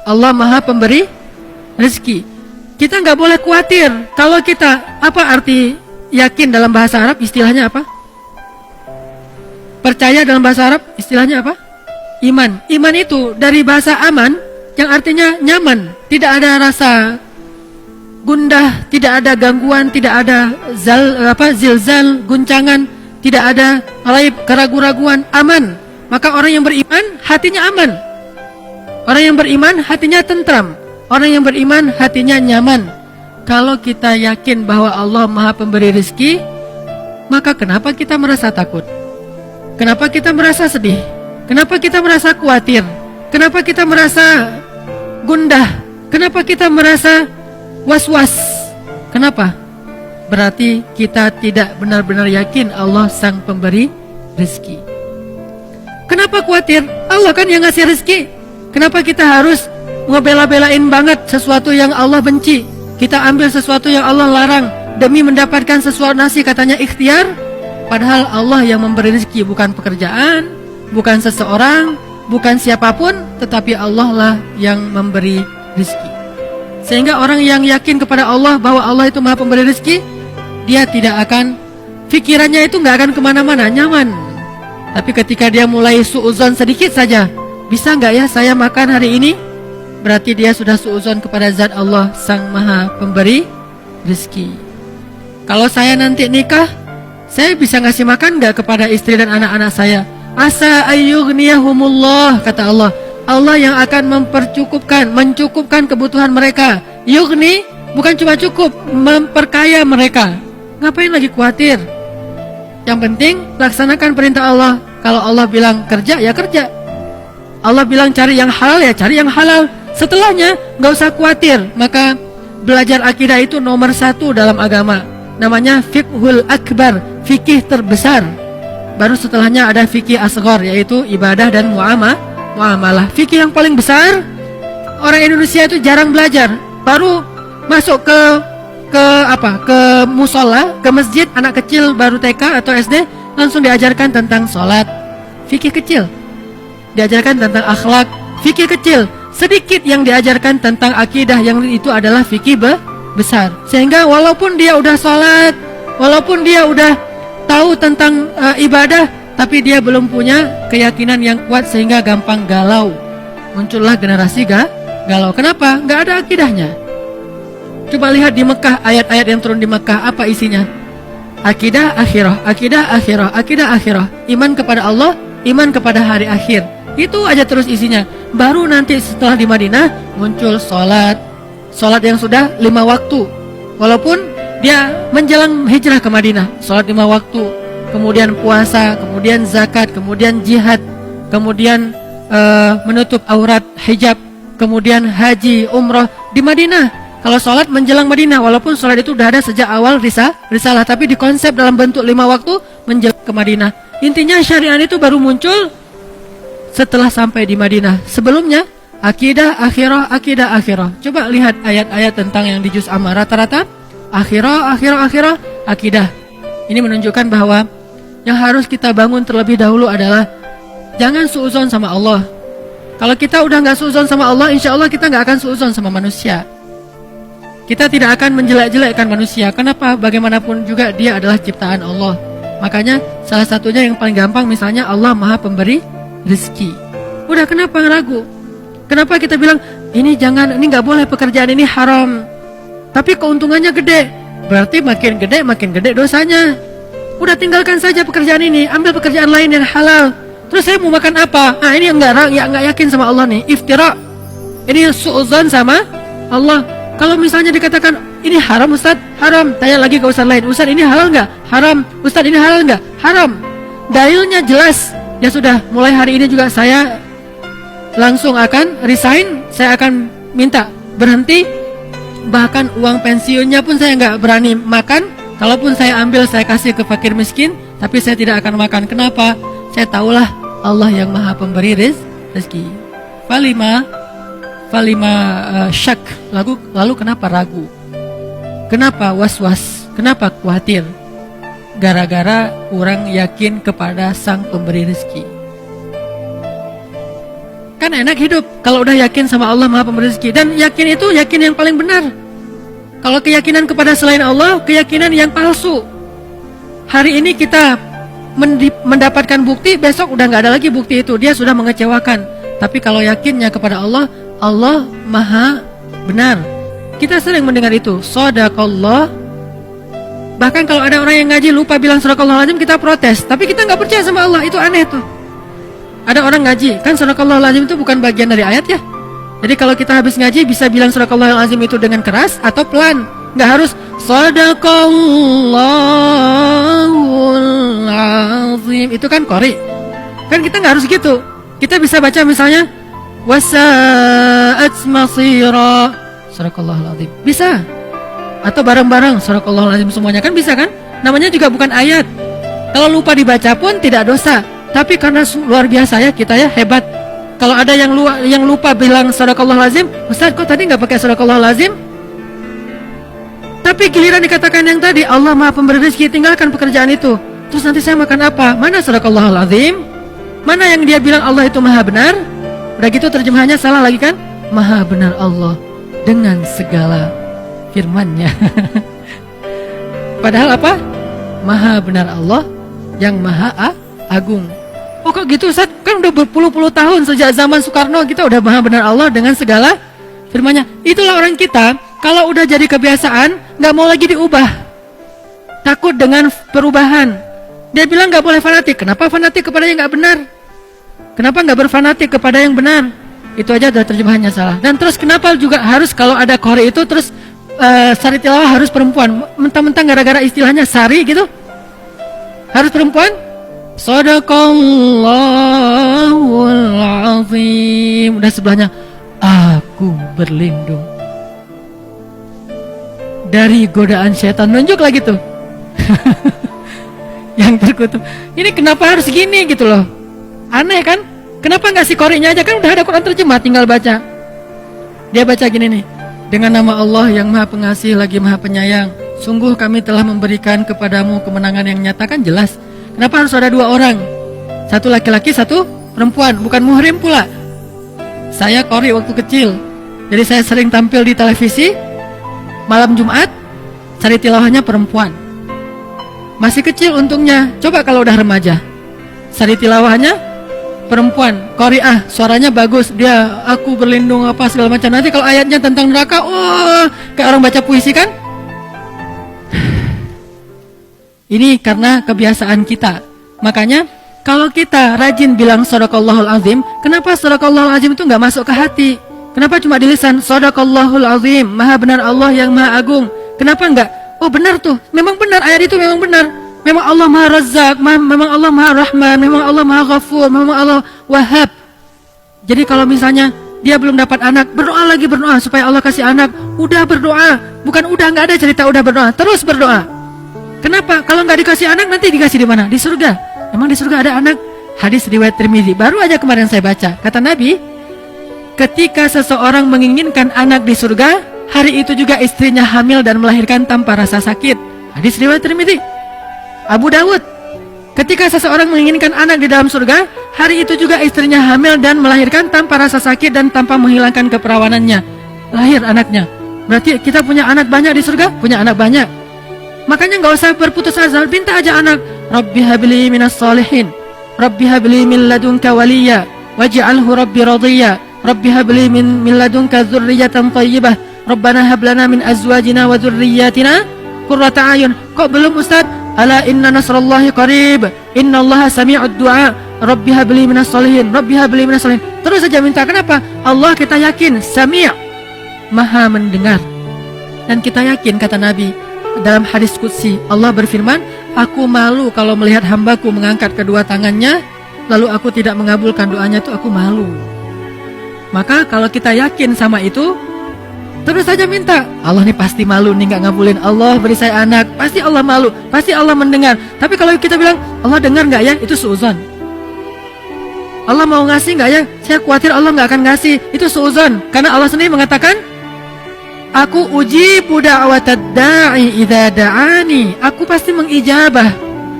Allah Maha Pemberi rezeki. Kita nggak boleh khawatir. Kalau kita, apa arti yakin dalam bahasa Arab? Istilahnya apa? Percaya dalam bahasa Arab istilahnya apa? Iman. Iman itu dari bahasa aman yang artinya nyaman, tidak ada rasa gundah, tidak ada gangguan, tidak ada zilzal, guncangan, tidak ada raib, keraguan-raguan, aman. Maka orang yang beriman hatinya aman. Orang yang beriman hatinya tentram. Orang yang beriman hatinya nyaman. Kalau kita yakin bahwa Allah Maha Pemberi rezeki, maka kenapa kita merasa takut? Kenapa kita merasa sedih? Kenapa kita merasa khawatir? Kenapa kita merasa gundah? Kenapa kita merasa was-was? Kenapa? Berarti kita tidak benar-benar yakin Allah Sang Pemberi rezeki. Kenapa khawatir? Allah kan yang ngasih rezeki. Kenapa kita harus ngebela-belain banget sesuatu yang Allah benci? Kita ambil sesuatu yang Allah larang demi mendapatkan sesuatu nasi, katanya ikhtiar. Padahal Allah yang memberi rezeki, bukan pekerjaan, bukan seseorang, bukan siapapun, tetapi Allah lah yang memberi rezeki. Sehingga orang yang yakin kepada Allah bahwa Allah itu Maha Pemberi rezeki, dia tidak akan, pikirannya itu nggak akan kemana-mana, nyaman. Tapi ketika dia mulai suuzon sedikit saja, bisa nggak ya saya makan hari ini? Berarti dia sudah suuzon kepada zat Allah Sang Maha Pemberi rezeki. Kalau saya nanti nikah, saya bisa ngasih makan nggak kepada istri dan anak-anak saya? Asa ayyughniyahumullah, kata Allah. Allah yang akan mencukupkan kebutuhan mereka. Yughni bukan cuma cukup, memperkaya mereka. Ngapain lagi khawatir? Yang penting laksanakan perintah Allah. Kalau Allah bilang kerja, ya kerja. Allah bilang cari yang halal, ya cari yang halal. Setelahnya nggak usah khawatir. Maka belajar akidah itu nomor 1 dalam agama. Namanya fiqhul akbar, fikih terbesar. Baru setelahnya ada fikih asghar, yaitu ibadah dan muamalah. Fikih yang paling besar, orang Indonesia itu jarang belajar. Baru masuk ke musola, ke masjid, anak kecil baru TK atau SD langsung diajarkan tentang sholat, fikih kecil. Diajarkan tentang akhlak, fikih kecil. Sedikit yang diajarkan tentang akidah, yang itu adalah fikih besar. Sehingga walaupun dia udah sholat, walaupun dia udah tahu tentang ibadah, tapi dia belum punya keyakinan yang kuat sehingga gampang galau. Muncullah generasi galau. Kenapa? Nggak ada akidahnya. Coba lihat di Mekah, ayat-ayat yang turun di Mekah, apa isinya? Akidah akhirah, akidah akhirah, akidah akhirah. Iman kepada Allah, iman kepada hari akhir. Itu aja terus isinya. Baru nanti setelah di Madinah muncul sholat yang sudah 5 waktu. Walaupun dia menjelang hijrah ke Madinah, sholat 5 waktu, kemudian puasa, kemudian zakat, kemudian jihad, kemudian menutup aurat, hijab, kemudian haji, umroh di Madinah. Kalau sholat menjelang Madinah, walaupun sholat itu udah ada sejak awal risalah, tapi dikonsep dalam bentuk 5 waktu menjelang ke Madinah. Intinya syariat itu baru muncul setelah sampai di Madinah. Sebelumnya akidah akhirah, akidah akhirah. Coba lihat ayat-ayat tentang yang di juz amma, rata-rata akhirah, akidah. Ini menunjukkan bahwa yang harus kita bangun terlebih dahulu adalah jangan suuzon sama Allah. Kalau kita udah nggak suuzon sama Allah, insya Allah kita nggak akan suuzon sama manusia. Kita tidak akan menjelek-jelekkan manusia. Kenapa? Bagaimanapun juga dia adalah ciptaan Allah. Makanya salah satunya yang paling gampang, misalnya Allah Maha Pemberi rezeki. Udah, kenapa ragu? Kenapa kita bilang ini jangan, ini nggak boleh, pekerjaan ini haram, tapi keuntungannya gede? Berarti makin gede dosanya. Udah, tinggalkan saja pekerjaan ini, ambil pekerjaan lain yang halal. Terus saya mau makan apa? Ini nggak yakin sama Allah nih, iftira. Ini suuzon sama Allah. Kalau misalnya dikatakan ini haram Ustaz, haram. Tanya lagi ke Ustaz lain, Ustaz ini halal nggak? Haram. Ustaz ini halal nggak? Haram. Dalilnya jelas. Ya sudah, mulai hari ini juga saya langsung akan resign. Saya akan minta berhenti. Bahkan uang pensiunnya pun saya nggak berani makan. Kalaupun saya ambil, saya kasih ke fakir miskin, tapi saya tidak akan makan. Kenapa? Saya tahulah Allah yang Maha Pemberi rezeki. Falima syak. Lalu kenapa ragu? Kenapa was-was? Kenapa khawatir? Gara-gara kurang yakin kepada Sang Pemberi rezeki. Kan kan enak hidup kalau udah yakin sama Allah Maha Pemberi rezeki. Dan yakin itu yakin yang paling benar. Kalau keyakinan kepada selain Allah, keyakinan yang palsu. Hari ini kita mendapatkan bukti, besok udah nggak ada lagi bukti itu, dia sudah mengecewakan. Tapi kalau yakinnya kepada Allah, Allah Maha benar. Kita sering mendengar itu, shadaqallah. Bahkan kalau ada orang yang ngaji lupa bilang shadaqallahul azim, kita protes. Tapi kita nggak percaya sama Allah, itu aneh tuh. Ada orang ngaji, kan shadaqallahul azim itu bukan bagian dari ayat ya. Jadi kalau kita habis ngaji bisa bilang shadaqallahul azim itu dengan keras atau pelan. Nggak harus shadaqallahul azim, itu kan qori. Kan kita nggak harus gitu. Kita bisa baca misalnya wasa'at masira, shadaqallahul azim. Bisa. Atau bareng-bareng shadaqallahul azim semuanya, kan bisa kan? Namanya juga bukan ayat. Kalau lupa dibaca pun tidak dosa. Tapi karena luar biasa ya kita ya, hebat. Kalau ada yang lupa bilang shadaqallahul azim, Ustaz kok tadi nggak pakai shadaqallahul azim? Tapi giliran dikatakan yang tadi Allah Maha Pemberi rezeki, tinggalkan pekerjaan itu. Terus nanti saya makan apa? Mana shadaqallahul azim? Mana yang dia bilang Allah itu Maha benar? Udah gitu terjemahannya salah lagi kan? Maha benar Allah dengan segala firman-Nya. Padahal apa? Maha benar Allah yang Maha Agung. Oh kok gitu Ustaz? Kan udah berpuluh-puluh tahun sejak zaman Soekarno kita udah Maha benar Allah dengan segala firman-Nya. Itulah orang kita, kalau udah jadi kebiasaan nggak mau lagi diubah. Takut dengan perubahan. Dia bilang nggak boleh fanatik. Kenapa fanatik kepada yang nggak benar? Kenapa nggak berfanatik kepada yang benar? Itu aja udah terjemahannya salah. Dan terus kenapa juga harus kalau ada qori itu terus sari tilawah harus perempuan? Mentang-mentang gara-gara istilahnya sari gitu harus perempuan? Shadaqallahul azim. Udah sebelahnya aku berlindung dari godaan setan, nunjuk lagi tuh. Yang terkutuk. Ini kenapa harus gini gitu loh? Aneh kan? Kenapa nggak si qorinya aja, kan udah ada Quran terjemah, tinggal baca. Dia baca gini nih. Dengan nama Allah yang Maha Pengasih lagi Maha Penyayang, sungguh kami telah memberikan kepadamu kemenangan yang nyata. Kan jelas. Kenapa harus ada dua orang? Satu laki-laki, satu perempuan. Bukan muhrim pula. Saya qori waktu kecil, jadi saya sering tampil di televisi. Malam Jumat, sari tilawahnya perempuan. Masih kecil untungnya. Coba kalau udah remaja, sari tilawahnya perempuan, qori'ah, suaranya bagus, dia aku berlindung apa segala macam. Nanti kalau ayatnya tentang neraka, kayak orang baca puisi kan? Ini karena kebiasaan kita. Makanya kalau kita rajin bilang shadaqallahul azim, kenapa shadaqallahul azim itu nggak masuk ke hati? Kenapa cuma di lisan? Shadaqallahul azim, Maha benar Allah yang Maha Agung. Kenapa enggak? Oh benar tuh, memang benar, ayat itu memang benar. Memang Allah Maha Razzaq, memang Allah Maha Rahman, memang Allah Maha Ghafur, memang Allah Wahhab. Jadi kalau misalnya dia belum dapat anak, berdoa lagi, berdoa supaya Allah kasih anak. Udah berdoa, bukan udah, nggak ada cerita udah berdoa, terus berdoa. Kenapa? Kalau nggak dikasih anak nanti dikasih di mana? Di surga. Emang di surga ada anak? Hadis riwayat Tirmidzi, baru aja kemarin saya baca. Kata Nabi, ketika seseorang menginginkan anak di surga, hari itu juga istrinya hamil dan melahirkan tanpa rasa sakit. Hadis riwayat Tirmidzi. Abu Dawud, ketika seseorang menginginkan anak di dalam surga, hari itu juga istrinya hamil dan melahirkan tanpa rasa sakit dan tanpa menghilangkan keperawanannya. Lahir anaknya. Berarti kita punya anak banyak di surga? Punya anak banyak. Makanya nggak usah berputus asa, minta aja anak. Rabbi habli minas salihin, Rabbi habli min ladunka waliya, waj'alhu Rabbi radiyya, Rabbi habli min ladunka dzurriyyatan thayyibah, Rabbana hab lana min azwajina wa dzurriyyatina qurrata a'yun. Kok belum Ustaz? Ala inna nasrallahi qarib, innallaha sami'ud du'a, Rabbi habli minas salihin, Rabbi habli minas salihin. Terus saja minta. Kenapa? Allah kita yakin Sami', Maha mendengar. Dan kita yakin, kata Nabi dalam hadis qudsi, Allah berfirman, aku malu kalau melihat hambaku mengangkat kedua tangannya lalu aku tidak mengabulkan doanya, itu aku malu. Maka kalau kita yakin sama itu, terus saja minta. Allah nih pasti malu nih nggak ngabulin. Allah beri saya anak, pasti Allah malu, pasti Allah mendengar. Tapi kalau kita bilang Allah dengar nggak ya, itu suuzon. Allah mau ngasih nggak ya, saya khawatir Allah nggak akan ngasih, itu suuzon. Karena Allah sendiri mengatakan, aku ujibu da'watad da'i idza da'ani. Aku pasti mengijabah.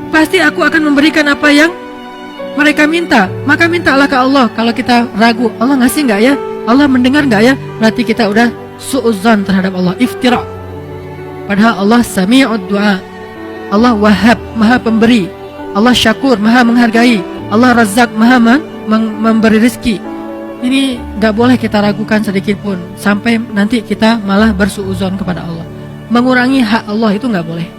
Pasti aku akan memberikan apa yang mereka minta, maka mintalah ke Allah. Kalau kita ragu, Allah ngasih nggak ya? Allah mendengar nggak ya? Berarti kita udah su'udzan terhadap Allah, iftira. Padahal Allah sami'ud du'a, Allah wahhab, maha pemberi, Allah syakur, maha menghargai, Allah razak, maha memberi rezeki. Ini gak boleh kita ragukan sedikit pun, sampai nanti kita malah bersuudzon kepada Allah. Mengurangi hak Allah itu gak boleh.